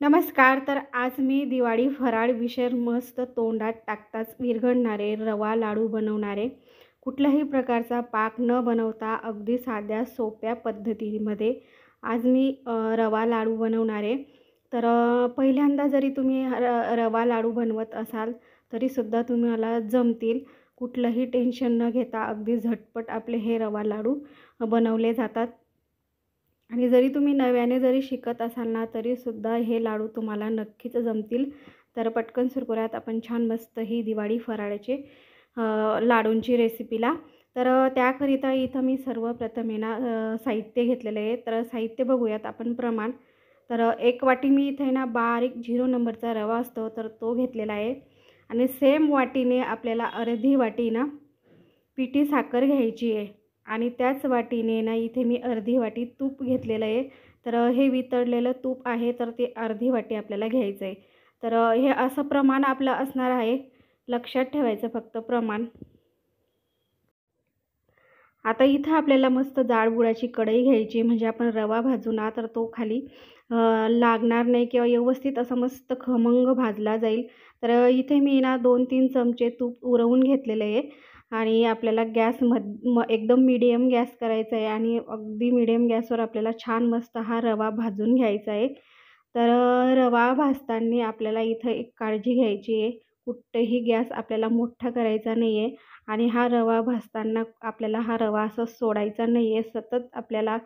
नमस्कार. तर आज मी दिवाळी फराळ विषय मस्त तोंडात टाकताच विरघळणारे रवा लाडू बनवणार आहे. कुठल्याही प्रकारचा पाक न बनवता अगदी साध्या सोप्या पद्धतीमध्ये आज मी रवा लाडू बनवणार आहे. तर पहिल्यांदा जरी तुम्ही रवा लाडू बनवत असाल तरीसुद्धा तुम्हाला जमतील. कुठलंही टेन्शन न घेता अगदी झटपट आपले हे रवा लाडू बनवले जातात. आणि जरी तुम्ही नव्याने जरी शिकत असाल ना तरीसुद्धा हे लाडू तुम्हाला नक्कीच जमतील. तर पटकन सुरू करूयात आपण छान मस्त ही दिवाळी फराळाचे लाडूंची रेसिपीला. तर त्याकरिता इथं मी सर्वप्रथम आहे ना साहित्य घेतलेलं आहे. तर साहित्य बघूयात आपण प्रमाण. तर 1 वाटी मी इथे ना बारीक 0 नंबरचा रवा असतो तर तो घेतलेला आहे. आणि सेम वाटीने आपल्याला अर्धी वाटी ना पिठी साखर घ्यायची आहे. आणि त्याच वाटीने ना इथे मी अर्धी वाटी तूप घेतलेलं आहे. तर हे वितळलेलं तूप आहे तर ते अर्धी वाटी आपल्याला घ्यायचं आहे. तर हे असं प्रमाण आपलं असणार आहे. लक्षात ठेवायचं फक्त प्रमाण. आता इथं आपल्याला मस्त जाड बुडाची कढई घ्यायची म्हणजे आपण रवा भाजू ना तर तो खाली लागणार नाही किंवा व्यवस्थित असा मस्त खमंग भाजला जाईल. तर इथे मी ना 2-3 चमचे तूप उरवून घेतलेलं आहे. आणि आपल्याला एकदम मीडियम गॅस करायचा आहे आणि अगदी मीडियम गॅसवर आपल्याला छान मस्त हा रवा भाजून घ्यायचा आहे. तर रवा भाजताना आपल्याला इथं एक काळजी घ्यायची आहे. कुठेही गॅस आपल्याला मोठा करायचा नाही आहे. आणि हा रवा भाजताना आपल्याला हा रवा असा सोडायचा नाही आहे. सतत आपल्याला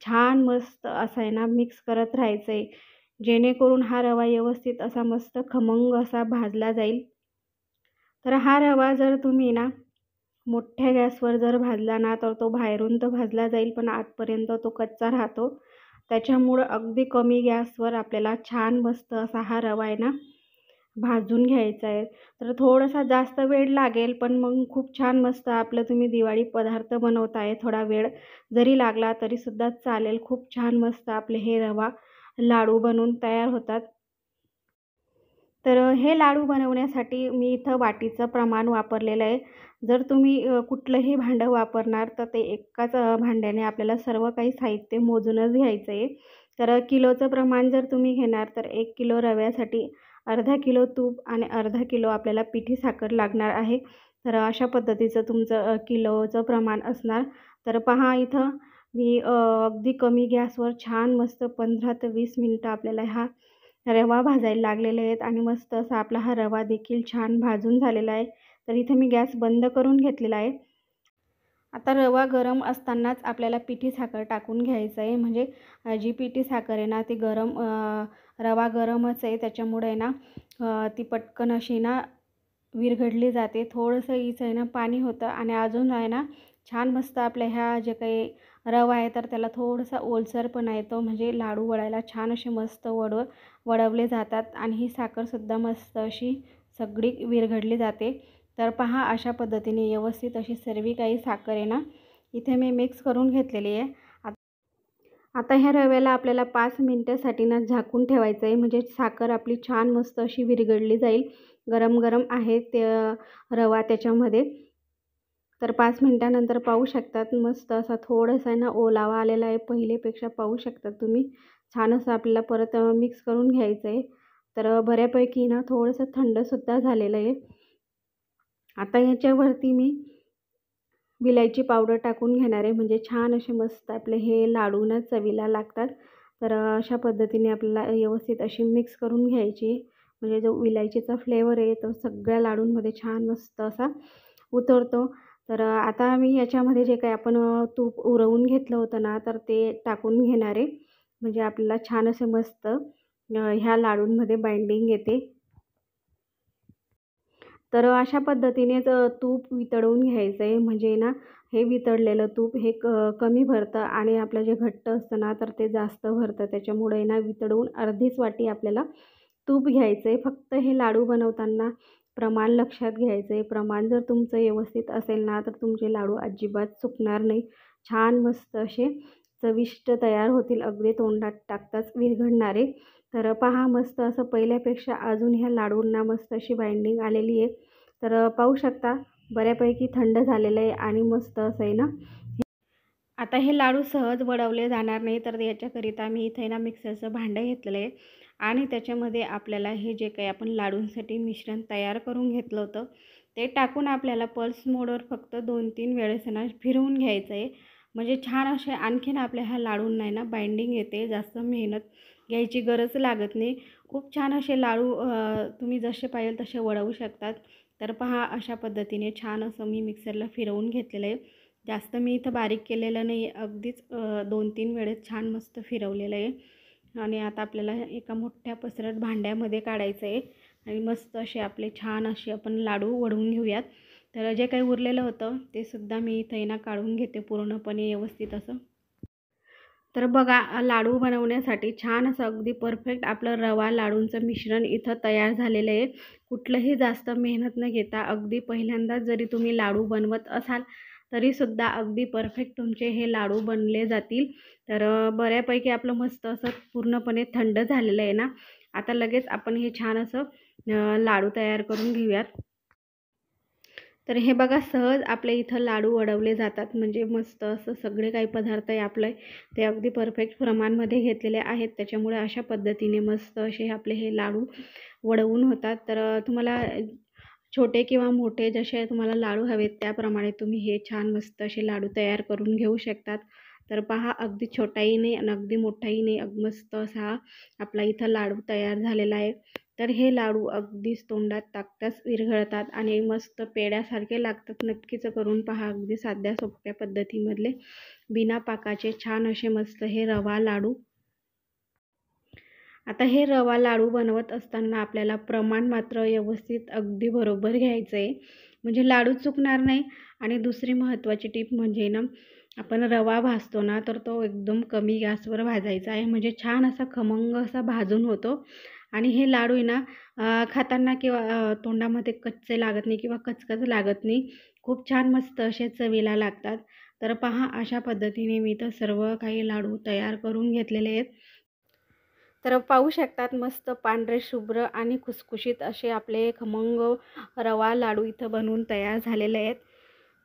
छान मस्त असा आहे ना मिक्स करत राहायचं आहे. जेणेकरून हा रवा व्यवस्थित असा मस्त खमंग असा भाजला जाईल. तर हा रवा जर तुम्ही ना मोठ्या गॅसवर जर भाजला ना तर तो बाहेरून तर भाजला जाईल पण आतपर्यंत तो कच्चा राहतो. त्याच्यामुळं अगदी कमी गॅसवर आपल्याला छान मस्त असा हा रवा आहे ना भाजून घ्यायचा आहे. तर थोडासा जास्त वेळ लागेल पण मग खूप छान मस्त आपलं तुम्ही दिवाळी पदार्थ बनवताय. थोडा वेळ जरी लागला तरीसुद्धा चालेल. खूप छान मस्त आपले हे रवा लाडू बनवून तयार होतात. तर हे लाडू बनवण्यासाठी मी इथं वाटीचं प्रमाण वापरलेलं आहे. जर तुम्ही कुठलंही भांडं वापरणार तर ते एकाच भांड्याने आपल्याला सर्व काही साहित्य मोजूनच घ्यायचं आहे. तर किलोचं प्रमाण जर तुम्ही घेणार तर 1 किलो रव्यासाठी अर्धा किलो तूप आणि अर्धा किलो आपल्याला पिठी साखर लागणार आहे. तर अशा पद्धतीचं तुमचं किलोचं प्रमाण असणार. तर पहा इथं मी अगदी कमी गॅसवर छान मस्त 15 ते 20 मिनिटं आपल्याला हा रवा भाजायला लागलेले आहेत आणि मस्त असा आपला हा रवा देखील छान भाजून झालेला आहे. तर इथे मी गॅस बंद करून घेतलेला आहे. आता रवा गरम असतानाच आपल्याला पिठी साखर टाकून घ्यायचं आहे. म्हणजे जी पिठी साखर आहे ना ती रवा गरमच आहे त्याच्यामुळे आहे ना ती पटकन अशी ना विरघळली जाते. थोडंसं हिचं आहे ना पाणी होतं आणि अजून आहे ना छान मस्त आपल्या ह्या जे काही रवा आहे तर त्याला थोडासा ओलसरपणा येतो. म्हणजे लाडू वळायला छान असे मस्त वळवले जातात आणि ही साखरसुद्धा मस्त अशी सगळी विरघळली जाते. तर पहा अशा पद्धतीने व्यवस्थित अशी सर्व काही साखर आहे ना इथे मी मिक्स करून घेतलेली आहे. आता ह्या रव्याला आपल्याला 5 मिनिटासाठी ना झाकून ठेवायचं आहे. म्हणजे साखर आपली छान मस्त अशी विरघळली जाईल. गरम गरम आहे ते रवा त्याच्यामध्ये. तर 5 मिनिटानंतर पाहू शकतात मस्त असा थोडासा ना ओलावा आलेला आहे. पहिलेपेक्षा पाहू शकतात तुम्ही. छान असं आपल्याला परत मिक्स करून घ्यायचं आहे. तर बऱ्यापैकी ना थोडंसं थंडसुद्धा झालेलं आहे. आता ह्याच्यावरती मी विलायची पावडर टाकून घेणार आहे. म्हणजे छान असे मस्त आपले हे लाडू ना चवीला लागतात. तर अशा पद्धतीने आपल्याला व्यवस्थित अशी मिक्स करून घ्यायची. म्हणजे जो विलायचीचा फ्लेवर आहे तो सगळ्या लाडूंमध्ये छान मस्त असा उतरतो. तर आता मी याच्यामध्ये जे काही आपण तूप उरवून घेतलं होतं ना तर ते टाकून घेणार आहे. म्हणजे आपल्याला छान असे मस्त ह्या लाडूंमध्ये बाइंडिंग येते. तर अशा पद्धतीनेच तूप वितळवून घ्यायचं आहे. म्हणजे ना हे वितळलेलं तूप हे कमी भरतं आणि आपलं जे घट्ट असतं ना तर ते जास्त भरतं. त्याच्यामुळे ना वितळवून अर्धीच वाटी आपल्याला तूप घ्यायचं आहे. फक्त हे लाडू बनवताना प्रमाण लक्षात घ्यायचं आहे. प्रमाण जर तुमचं व्यवस्थित असेल ना तर तुमचे लाडू अजिबात चुकणार नाही. छान मस्त असे चविष्ट तयार होतील. अगदी तोंडात टाकताच विरघळणारे. तर पहा मस्त असं पहिल्यापेक्षा अजून ह्या लाडूंना मस्त अशी बाइंडिंग आलेली आहे. तर पाहू शकता बऱ्यापैकी थंड झालेलं आहे आणि मस्त असं आहे ना आता हे लाडू सहज वळवले जाणार नाही, तर याच्याकरिता मी इथे ना मिक्सरचं भांडं घेतलेलं आहे आणि त्याच्यामध्ये आपल्याला हे जे काही आपण लाडूंसाठी मिश्रण तयार करून घेतलं होतं ते टाकून आपल्याला पल्स मोडवर फक्त 2-3 वेळेस ना फिरवून घ्यायचं आहे. म्हणजे छान असे आणखीन आपल्या ह्या लाडूंना ना बाइंडिंग येते, जास्त मेहनत घ्यायची गरज लागत नाही. खूप छान असे लाडू तुम्ही जसे पाहिजे तसे वळवू शकतात. तर पहा अशा पद्धतीने छान असं मी मिक्सरला फिरवून घेतलेलं आहे. जास्त मी इथं बारीक केलेलं नाही, अगदीच 2-3 वेळेस छान मस्त फिरवलेलं आहे. आणि आता आपल्याला एका मोठ्या पसरट भांड्यामध्ये काढायचं आहे आणि मस्त असे आपले छान असे आपण लाडू वळवून घेऊयात. तर जे काही उरलेलं होतं ते सुद्धा मी इथे ना काढून घेते पूर्णपणे व्यवस्थित असं. तर बघा लाडू बनवण्यासाठी छान असं अगदी परफेक्ट आपलं रवा लाडूंचं मिश्रण इथं तयार झालेलं आहे. कुठलंही जास्त मेहनत न घेता अगदी पहिल्यांदाच जरी तुम्ही लाडू बनवत असाल तरीसुद्धा अगदी परफेक्ट तुमचे हे लाडू बनले जातील. तर बऱ्यापैकी आपलं मस्त असं पूर्णपणे थंड झालेलं आहे ना. आता लगेच आपण हे छान असं लाडू तयार करून घेऊयात. तर हे बघा सहज आपल्या इथं लाडू वळवले जातात. म्हणजे मस्त असं सगळे काही पदार्थ आहे आपले ते अगदी परफेक्ट प्रमाणमध्ये घेतलेले आहेत. त्याच्यामुळे अशा पद्धतीने मस्त असे आपले हे लाडू वळवून होतात. तर तुम्हाला छोटे किंवा मोठे जसे तुम्हाला लाडू हवेत त्याप्रमाणे तुम्ही हे छान मस्त असे लाडू तयार करून घेऊ शकतात. तर पहा अगदी छोटाही नाही आणि अगदी मोठाही नाही, मस्त असा आपला इथं लाडू तयार झालेला आहे. तर हे लाडू अगदीच तोंडात टाकताच विरघळतात आणि मस्त पेड्यासारखे लागतात. नक्कीच करून पहा, अगदी साध्या सोप्या पद्धतीमधले बिना पाकाचे छान असे मस्त हे रवा लाडू. आता हे रवा लाडू बनवत असताना आपल्याला प्रमाण मात्र व्यवस्थित अगदी बरोबर घ्यायचं आहे, म्हणजे लाडू चुकणार नाही. आणि दुसरी महत्त्वाची टीप म्हणजे ना आपण रवा भाजतो ना तर तो एकदम कमी गॅसवर भाजायचा आहे, म्हणजे छान असा खमंग असा भाजून होतो. आणि हे लाडू आहे ना खाताना किंवा तोंडामध्ये कच्चे लागत नाही किंवा कचकच लागत नाही, खूप छान मस्त असे चवीला लागतात. तर पहा अशा पद्धतीने मी तर सर्व काही लाडू तयार करून घेतलेले आहेत. तर पाहू शकतात मस्त पांढरे शुभ्र आणि खुसखुशीत असे आपले खमंग रवा लाडू इथं बनवून तयार झालेले आहेत.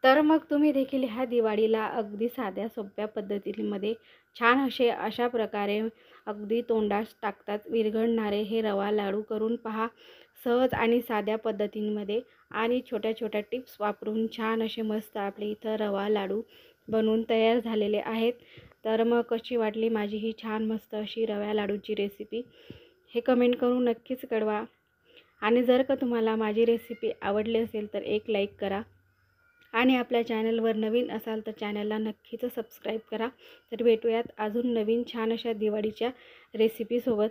तर मग तुम्ही देखील ह्या दिवाळीला अगदी साध्या सोप्या पद्धतीमध्ये छान अशा प्रकारे अगदी तोंडात टाकतात विरघळणारे हे रवा लाडू करून पहा. सहज आणि साध्या पद्धतींमध्ये आणि छोट्या छोट्या टिप्स वापरून छान असे मस्त आपले इथं रवा लाडू बनवून तयार झालेले आहेत. तर मग कशी वाटली माझी ही छान मस्त अशी रव्या लाडूची रेसिपी हे कमेंट करून नक्कीच कळवा. आणि जर का तुम्हाला माझी रेसिपी आवडली असेल तर एक लाईक करा आणि आपल्या चॅनलवर नवीन असाल तर चॅनलला नक्कीच सबस्क्राईब करा. तर भेटूयात अजून नवीन छान अशा दिवाळीच्या रेसिपीसोबत.